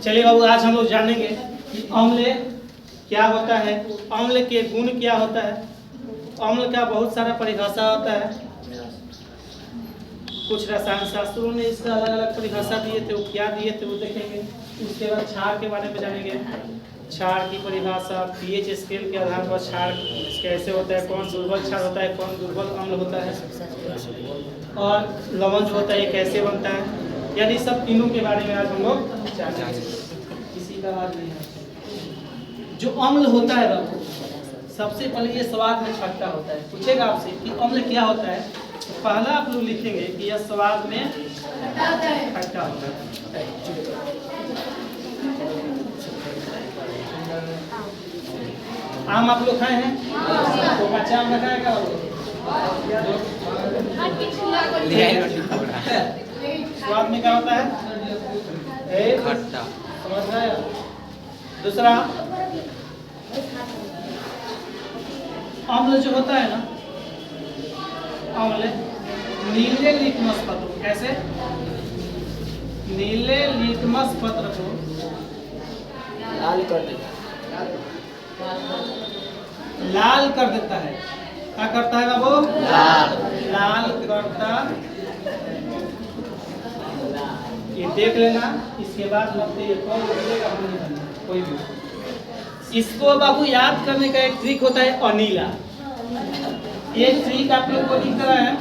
चलिए बाबू, आज हम लोग जानेंगे कि अम्ल क्या होता है, अम्ल के गुण क्या होता है। अम्ल का बहुत सारा परिभाषा होता है। कुछ रसायन शास्त्रों ने इसका अलग अलग परिभाषा दिए थे, वो क्या दिए थे वो देखेंगे। उसके बाद क्षार के बारे में जानेंगे, क्षार की परिभाषा, पीएच स्केल के आधार पर क्षार कैसे होता है, कौन दुर्बल क्षार होता है, कौन दुर्बल अम्ल होता है, और लवण जो होता है कैसे बनता है। यानी सब तीनों के बारे में आज हम लोग जानेंगे। किसी का बात नहीं है। जो अम्ल होता है बाबू, सबसे पहले ये स्वाद में खट्टा होता है। पूछेगा आपसे कि अम्ल क्या होता है, पहला आप लोग लिखेंगे कि यह स्वाद में खट्टा होता है। आम आप लोग खाए हैं? तो कच्चा आम खाया क्या स्वाद में क्या होता है? खट्टा। समझ रहे हैं? दूसरा, अम्ल जो होता है ना, अम्ल नीले लिटमस पत्र, कैसे नीले लिटमस पत्र को लाल कर देता है। लाल कर देता है। क्या करता है बाबू? लाल करता। ये देख लेना, इसके बाद लगते कौन बोलेगा कोई भी। इसको बाबू याद करने का एक ट्रिक होता है, अनीला। ये ट्रिक आप लोग को दिख रहा है,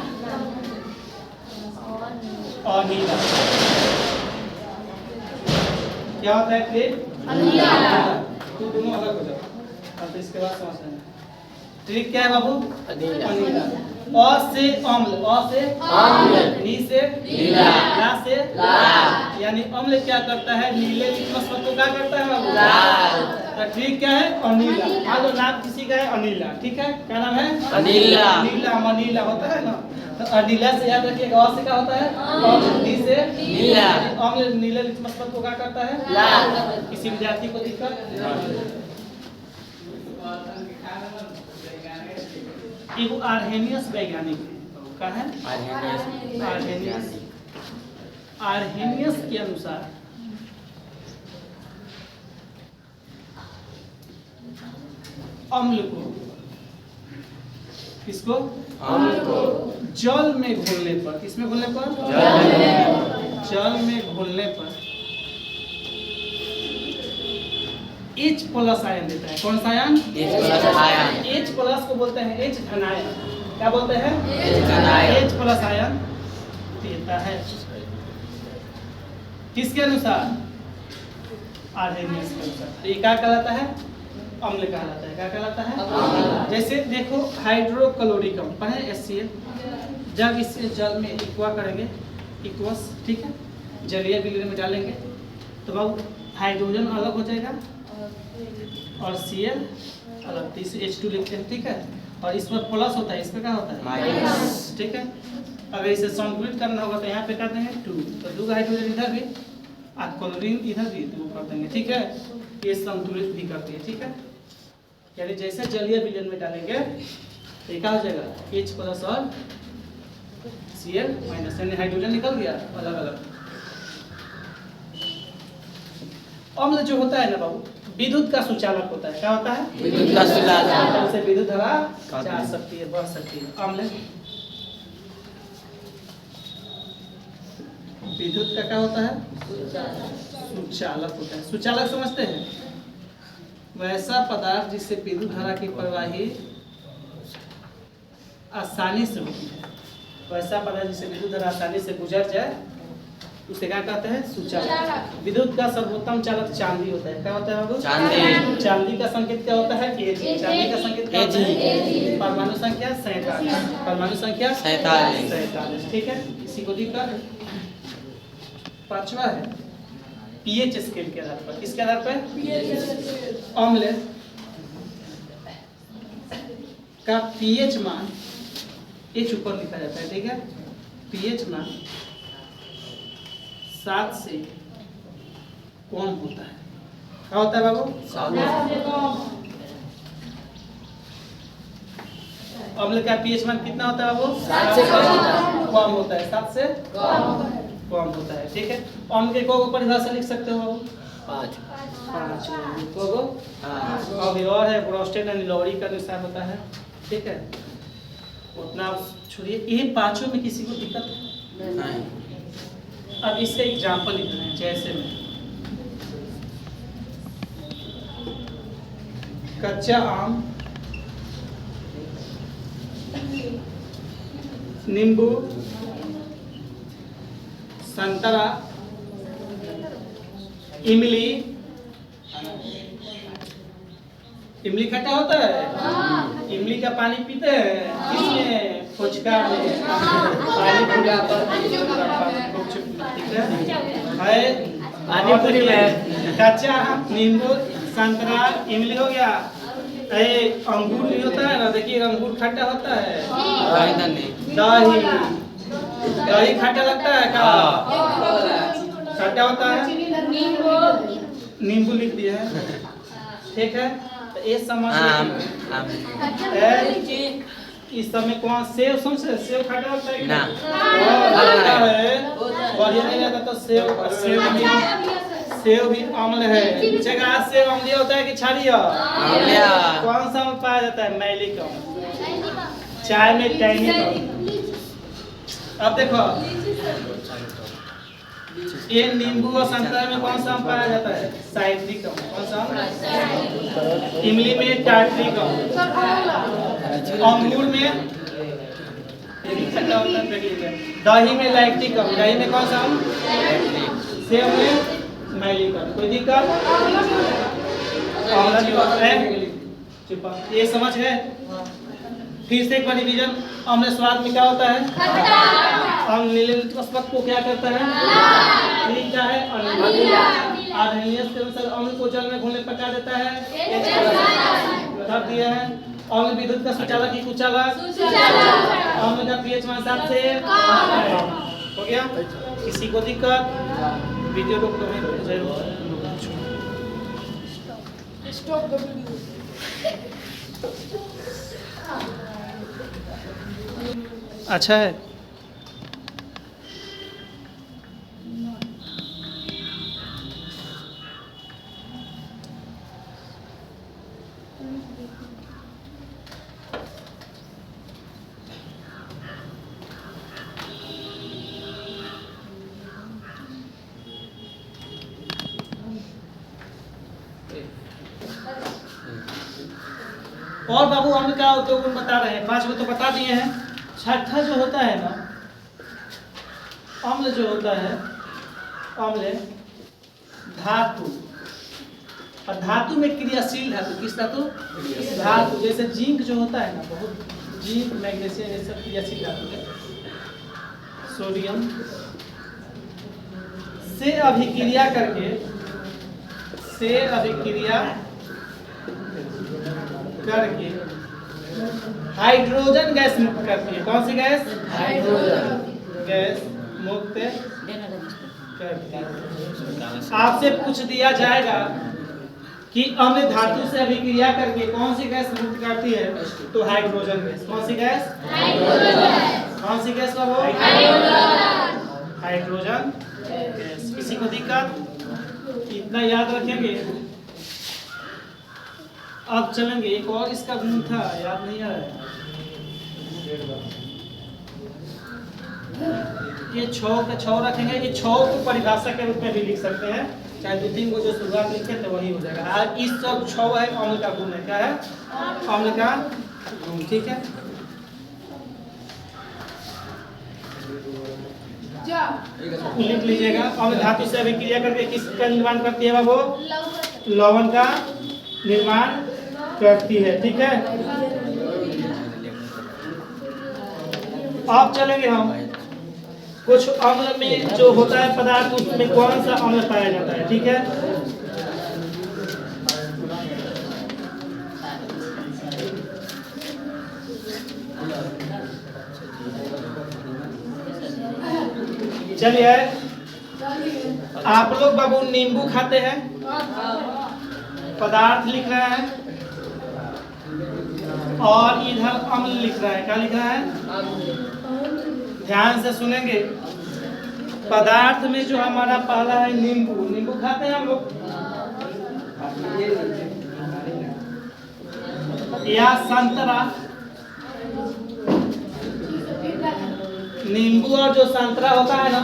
अनीला। क्या होता है ट्रिक? अनीला। तो दोनों अलग हो जाओ, अब इसके बाद समझ लेना ट्रिक क्या है बाबू? अनीला। अ से अम्ल, अ से अम्ल, नी से नीला, ला से लाल। यानी अम्ल क्या करता है? नीले लिटमस पत्र को क्या करता है बाबू? लाल। तो ट्रिक क्या है? अनीला। हाँ, तो नाम किसी का है अनीला, ठीक है? क्या नाम है? अनीला। अनीला अनीला होता है ना, तो अनीला से याद रखिएगा। अ से क्या होता है? अम्ल, नी से नीला। अम्ल नीले लिटमस पत्र को क्या करता है? लाल। किसी विद्यार्थी को दिक्कत? एक आर्हेनियस वैज्ञानिक का है, आर्हेनियस के अनुसार अम्ल को, किसको? अम्ल को जल में घोलने पर, किसमें घोलने पर? जल में घोलने पर H प्लस आयन देता है। कौन सा आयन? H प्लस को बोलते हैं H धनायन। क्या बोलते हैं? H प्लस आयन देता है। किसके अनुसार? आर्हेनियस के अनुसार। तो ये क्या कहलाता है? अम्ल कहलाता है। क्या कहलाता है? जैसे देखो, हाइड्रोक्लोरिक अम्ल पढ़े, HCl। जब इसे जल में इक्वा करेंगे, इक्वस, ठीक है, जलीय विलयन में डालेंगे तो बाबू हाइड्रोजन अलग हो जाएगा और Cl अलग, तो इसे H2 लिखते हैं, ठीक है। और इस पर प्लस होता है, इस पर क्या होता है? माइनस, ठीक है। अगर इसे संतुलित करना होगा तो यहाँ पे कर देंगे 2, तो 2 हाइड्रोजन इधर भी और क्लोरीन इधर भी 2 कर देंगे, ठीक है। ये संतुलित भी करती है, ठीक है। यानी जैसे जलीय विलयन में डालेंगे तो क्या हो जाएगा? H प्लस और Cl माइनस, यानी हाइड्रोजन निकल गया अलग अलग। अम्ल जो होता है ना बाबू, विद्युत का सुचालक होता है। क्या होता है? विद्युत का सुचालक। उसे विद्युत धारा जा सकती है, बढ़ सकती है। अम्ल विद्युत का क्या होता है? सुचालक होता है। सुचालक समझते हैं? वैसा पदार्थ जिससे विद्युत धारा की प्रवाही आसानी से होती है। वैसा पदार्थ जिससे विद्युत धारा आसानी से गुजर जाए उसे क्या कहते हैं? सुचालक। विद्युत का सर्वोत्तम चालक चांदी होता है। क्या होता है बाबू? चांदी। चांदी का संकेत क्या होता है? Ag। चांदी का संकेत क्या होता है? परमाणु संख्या 47। परमाणु संख्या 47, ठीक है। इसी को दिक्कत। पांचवा है पीएच स्केल के आधार पर। किसके आधार पर? अम्ल का पीएच मान H ऊपर लिखा जाता है, ठीक है। पीएच मान 7 से कम होता है। क्या होता है बाबू? 7 से कम। अम्ल का पीएच मान कितना होता है बाबू? 7 से कम होता है। 7 से कम होता है, ठीक है। अम्ल के को परिभाषा लिख सकते हो बाबू? 5 को अभी और है प्रोस्टेट एंड लोरी का अनुसार होता है, ठीक है। उतना आप छोड़िए, ये पांचों में किसी को दिक्कत नहीं। अब इसका एग्जाम्पल लिखना है, जैसे में कच्चा आम, नींबू, संतरा, इमली। इमली खट्टा होता है, इमली का पानी पीते हैं किसमें? फुचका में, पानी पूरी पानी पूरी में। कच्चा आम, नींबू, संतरा, इमली हो गया। अंगूर भी होता है ना, देखिए अंगूर खट्टा होता है। दही, दही खट्टा लगता है क्या? खट्टा होता है। नींबू लिख दिया है, ठीक है। तो ये समझ इस समय कौन सेव समझे? सेव खट्टा होता है ना? बढ़िया नहीं रहता तो सेव भी अम्ल है। पूछेगा सेव अम्लीय होता है कि क्षारीय? कौन सा में पाया जाता है? मैलिक अम्ल। चाय में टैनिक अम्ल। अब देखो ये नींबू और संतरा में कौन सा पाया जाता है? साइट्रिक अम्ल। कौन सा? इमली में टार्ट्रिक अम्ल। अंगूर में ये भी खट्टा होता है। दही में लैक्टिक अम्ल। दही में कौन सा? सेव में मैलिक अम्ल। कोई दिक्कत? ये समझ गए? फिर से एक बार रिवीजन। अम्ल स्वाद में क्या होता है? अम्ल को क्या करता है? क्या है? आर्हेनियस के अनुसार अम्ल को जल में घुलने पका देता है। कर दिया है। अम्ल विद्युत का सुचालक की कुचालक। अम्ल का पीएच मान 7 से हो गया। किसी को दिक्कत? वीडियो रोक दो। अच्छा है। और बाबू हम क्या दो गुण बता रहे हैं, 5 गुण तो बता दिए हैं। छठा जो होता है ना, अम्ल जो होता है, अम्ल धातु। और धातु में क्रियाशील धातु। किस धातु? धातु। जैसे जिंक जो होता है ना, बहुत जिंक, मैग्नीशियम, ये सब क्रियाशील धातु है। सोडियम से अभिक्रिया करके हाइड्रोजन गैस मुक्त करती है। कौन सी गैस? हाइड्रोजन गैस मुक्त करती है। आपसे पूछ दिया जाएगा कि अम्ल धातु से अभिक्रिया करके कौन सी गैस मुक्त करती है, तो हाइड्रोजन गैस। कौन सी गैस? कौन सी गैस का वो? Hydrogen gas. किसी को दिक्कत? इतना याद रखेंगे। अब चलेंगे, एक और इसका गुण था, याद नहीं आ रहा है। ये 6 का 6 रखेंगे। ये 6 को परिभाषा के रूप में भी लिख सकते हैं, चाहे 2-3 को जो शुरुआत लिखे तो वही हो जाएगा। आज इस सब 6 है अम्ल का गुण है। क्या है? अम्ल का गुण, ठीक है। लिख लीजिएगा। अम्ल धातु से अभिक्रिया करके किसका निर्माण करती है बाबू? लवण का निर्माण करती है, ठीक है। अब चलेंगे हम कुछ अम्ल में जो होता है पदार्थ, उसमें कौन सा अम्ल पाया जाता है, ठीक है। चलिए, आप लोग बाबू नींबू खाते हैं, पदार्थ लिख रहा है और इधर अम्ल लिख रहा है। क्या लिख रहा है? ध्यान से सुनेंगे। पदार्थ में जो हमारा पहला है नींबू। नींबू खाते हैं हम लोग, या संतरा। नींबू और जो संतरा होता है ना,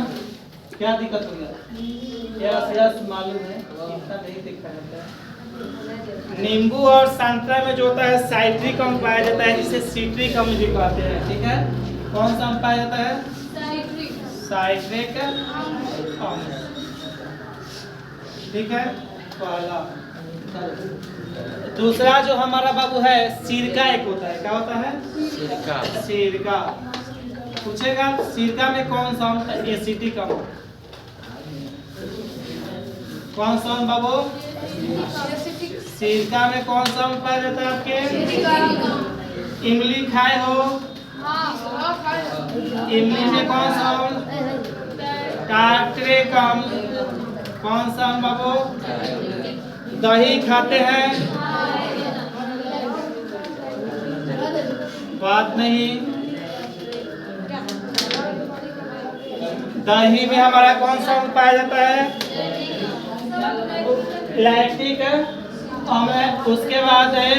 क्या दिक्कत होगा? यस मालूम है, इतना नहीं दिखा जाता है। नींबू और संतरा में जो होता है साइट्रिक अम्ल पाया जाता है, जिसे सिट्रिक अम्ल भी कहते हैं। ठीक है, कौन सा अम्ल पाया जाता है? साइट्रिक अम्ल। ठीक है, पहला। दूसरा जो हमारा बाबू है सिरका एक होता है। क्या होता है? सिरका। पूछेगा सिरका में कौन सा अम्ल? एसिटिक अम्ल। कौन सा अम्ल बाबू? सिरका में कौन सा अम्ल पाया जाता है आपके? इमली खाए हो? इमली में कौन सा अम्ल? टार्ट्रिक अम्ल। कौन सा अम्ल बाबू? दही खाते हैं? बात नहीं। दही में हमारा कौन सा अम्ल पाया जाता है? लैक्टिक अम्ल। उसके बाद है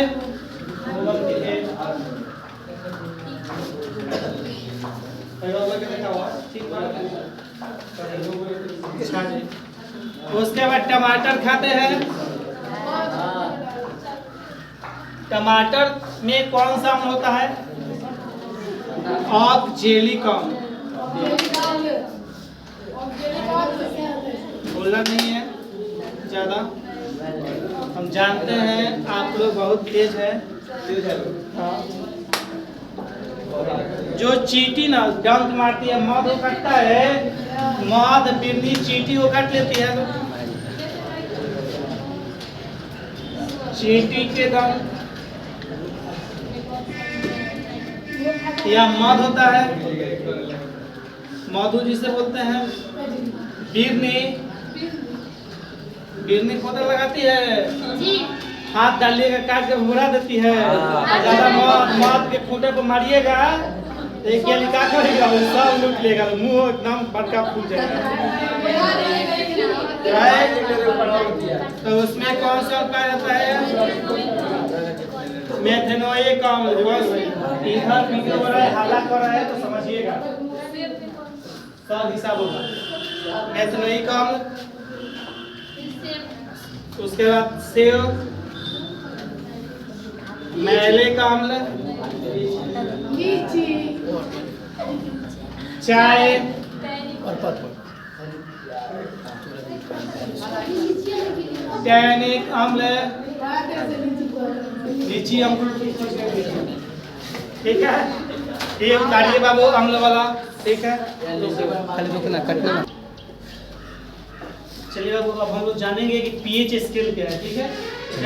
उसके बाद टमाटर खाते हैं? टमाटर में कौन सा अम्ल होता है? ऑक्जेलिक अम्ल। बोलना नहीं है ज्यादा, हम जानते हैं आप लोग बहुत तेज है। हाँ। जो चींटी ना डंक मारती है, मध वो काटता है, मध बिरनी चींटी वो काट लेती है। चींटी के दम या मध होता है, मधु जिसे बोलते हैं। बिरनी, बिरनी खोदा लगाती है, हाथ डालिएगा काट के भुरा देती है। ज्यादा मध के खूंटे पर मारिएगा तो एक क्या करेगा, वो सब लूट लेगा, मुंह एकदम बड़का फूल जाएगा। तो उसमें कौन सा पाया जाता है? मेथेनोइक अम्ल। इधर निकल रहा है, हाला कर रहा है तो समझिएगा, सब हिसाब होगा। मेथेनोइक अम्ल। उसके बाद सेव, मैलिक अम्ल, चाय, टैनिक अम्ल, लीची अम्ल। ठीक है, ये उतारिए बाबू अम्ल वाला। ठीक है, खाली रुकना कटना। चलिए बाबू, अब हम लोग जानेंगे कि पीएच स्केल क्या है। ठीक है,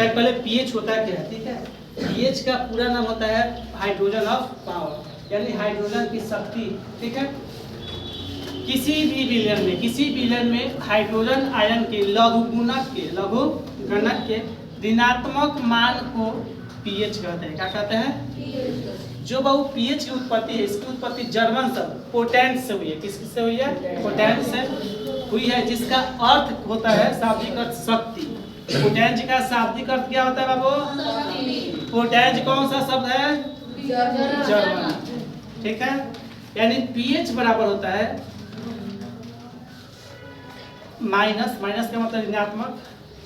पहले पीएच होता क्या है। ठीक है, पीएच का पूरा नाम होता है हाइड्रोजन ऑफ पावर, यानी हाइड्रोजन की शक्ति। ठीक है, किसी भी विलयन में हाइड्रोजन आयन के लघुगणक के ऋणात्मक मान को पीएच कहते हैं। क्या कहते हैं? जो बाबू पीएच की उत्पत्ति है, इसकी उत्पत्ति जर्मन शब्द पोटेंट से हुई है। किससे हुई है? पोटेंट से हुई है, जिसका अर्थ होता है शाब्दिक अर्थ शक्ति। पोटेंज का शाब्दिक अर्थ क्या होता है बाबू? पोटेंज कौन सा शब्द है? जर्मन। ठीक है, यानी पीएच बराबर होता है माइनस का मतलब ऋणात्मक,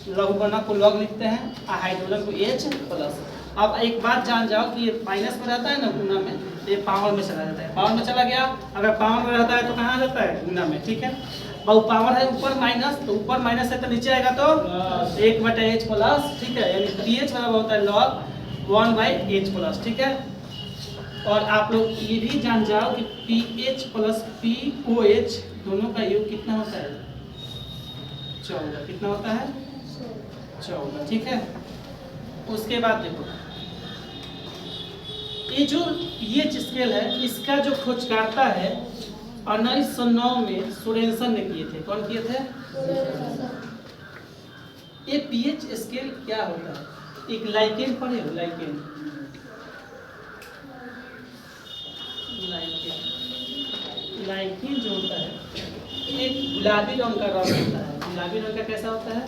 लघुगणक को लघु लिखते हैं, और हाइड्रोजन को H प्लस। अब एक बात जान जाओ कि ये माइनस में रहता है ना गुना में, तो ये पावर में चला जाता है। पावर में चला गया, अगर पावर में रहता है तो कहाँ रहता है? गुना में। ठीक है, बहु पावर है ऊपर माइनस, तो ऊपर माइनस है तो नीचे आएगा तो 1/H प्लस। ठीक है, यानी पीएच बराबर होता है log 1/H प्लस। ठीक है, और आप लोग ये भी जान जाओ कि पीएच प्लस पीओएच दोनों का योग कितना होता है? 14। कितना होता है? 14। ठीक है, उसके बाद देखो ये जो पीएच स्केल है, इसका जो खोजकर्ता है 1909 में सोरेनसन ने किए थे। कौन किए थे? ये पीएच स्केल क्या होता है? एक लाइकेन पढ़े हो? लाइकेन जो होता है एक गुलाबी रंग का रस होता है। गुलाबी रंग का कैसा होता है?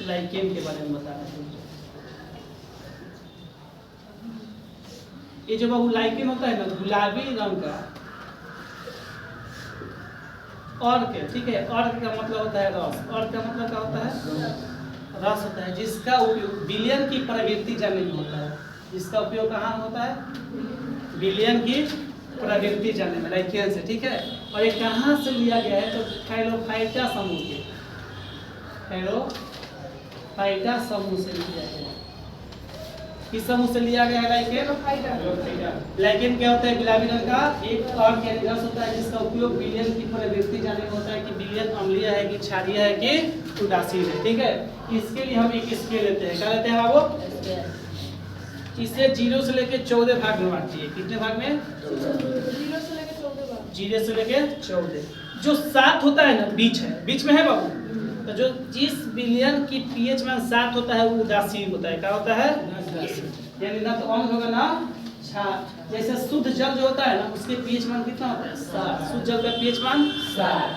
लाइकेन के बारे में बता रहे हैं। ये जो बाबू लाइकेन होता है ना गुलाबी रंग का, अर्क, ठीक है, अर्क का मतलब होता है रस। अर्क का मतलब क्या होता है? रस होता है, जिसका उपयोग विलयन की प्रवृत्ति जानने में होता है। जिसका उपयोग कहाँ होता है? विलयन की प्रवृत्ति जानने में, लाइकेन से, ठीक है। और ये कहाँ से लिया गया है? तो थैलोफाइटा समूह के, थैलोफाइटा समूह से लिया गया है। किस समूह से लिया गया है लाइकेन? लाइकेन क्या होता है? गुलाबी रंग का एक अर्क यानी रस होता है, जिसका उपयोग विलयन की प्रवृत्ति जानने में होता है कि विलयन अम्लीय है कि क्षारीय है कि उदासीन है, ठीक है। इसके लिए हम एक स्केल लेते हैं। क्या लेते हैं बाबू? इसे 0 से लेकर 14 भाग में बांटती है। कितने भाग में? 0 से लेकर 14 भाग। 0 से लेकर 14। जो 7 होता है ना, बीच है, बीच में है बाबू। तो जो जिस विलयन की पीएच मान 7 होता है वो उदासीन होता है। क्या होता है? यानी ना तो अम्ल होगा ना क्षार। जैसे शुद्ध जल जो होता है ना उसके पीएच मान कितना होता है? 7। शुद्ध जल का पीएच मान 7।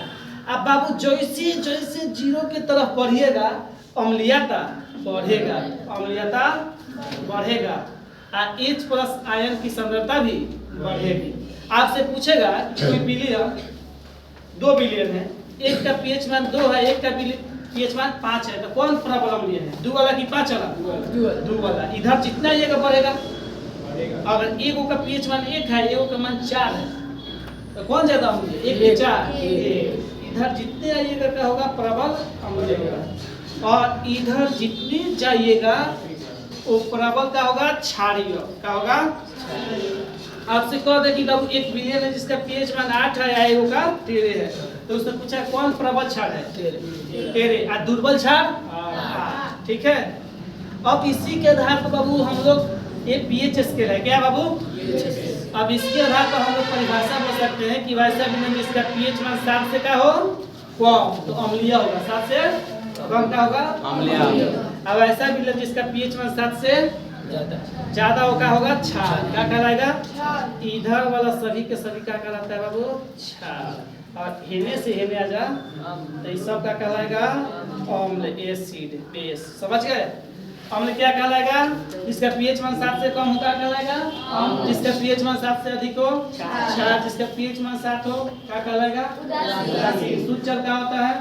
अब बाबू जैसे जैसे 0 की तरफ बढ़िएगा अम्लीयता बढ़ेगा, अम्लीयता बढ़ेगा, और H+ आयन की सांद्रता भी बढ़ेगी। आपसे पूछेगा कोई विलयन 2 विलयन है, एक का पीएच मान 2 है, एक का पीएच मान 5 है, तो कौन प्रबल अम्लीय है? 2 वाला कि 5 वाला? 2 वाला। इधर जितना ये बढ़ेगा, अगर एगो का पीएच मान 1 है, एगो का मान 4 है, तो कौन ज्यादा अम्लीय? 1 के 4। इधर जितने आइएगा क्या होगा? प्रबल अम्लीय होगा। और इधर जितने जाइएगा वो प्रबल क्या होगा? क्षारीय। क्या होगा? आपसे कह दे कि बाबू एक विलयन है जिसका पीएच मान 8 है, एगो का 13 है, तो उसने पूछा कौन प्रबल क्षार है? 13। और दुर्बल क्षार? ठीक है। अब इसी के आधार पर बाबू हम लोग ये पीएच स्केल है। क्या बाबू? अब इसके आधार पर हम लोग परिभाषा बोल सकते हैं कि वैसा विलयन जिसका पीएच मान 7 से क्या हो? कम, तो अम्लीय होगा। 7 से कम क्या होगा? अम्लीय। अब ऐसा विलयन जिसका पीएच मान 7 से ज्यादा होगा होगा क्षार। क्या कहलाएगा? इधर वाला सभी के सभी क्या कहलाता है बाबू? क्षार। और हेने से हेने आ जा तो इस सब का कहलाएगा अम्ल, एसिड, बेस। समझ गए? अम्ल क्या कहलाएगा? जिसका पीएच मान 7 से कम होगा कहलाएगा अम्ल। जिसका पीएच मान 7 से अधिक हो क्षार। जिसका पीएच मान 7 हो क्या कहलाएगा? उदासीन। शुद्ध जल क्या होता है?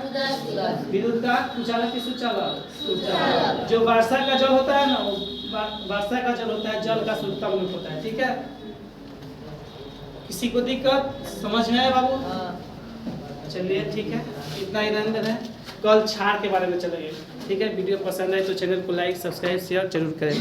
विद्युत का कुचालक की शुद्ध जल। जो वर्षा का जल होता है ना, वर्षा का जल होता है, जल का शुद्धतम रूप होता है, ठीक है। किसी को दिक्कत समझ में आया बाबू? चलिए ठीक है, इतना ही रहने दें। कल क्षार के बारे में चलेंगे, ठीक है। वीडियो पसंद आए तो चैनल को लाइक, सब्सक्राइब, शेयर जरूर करें।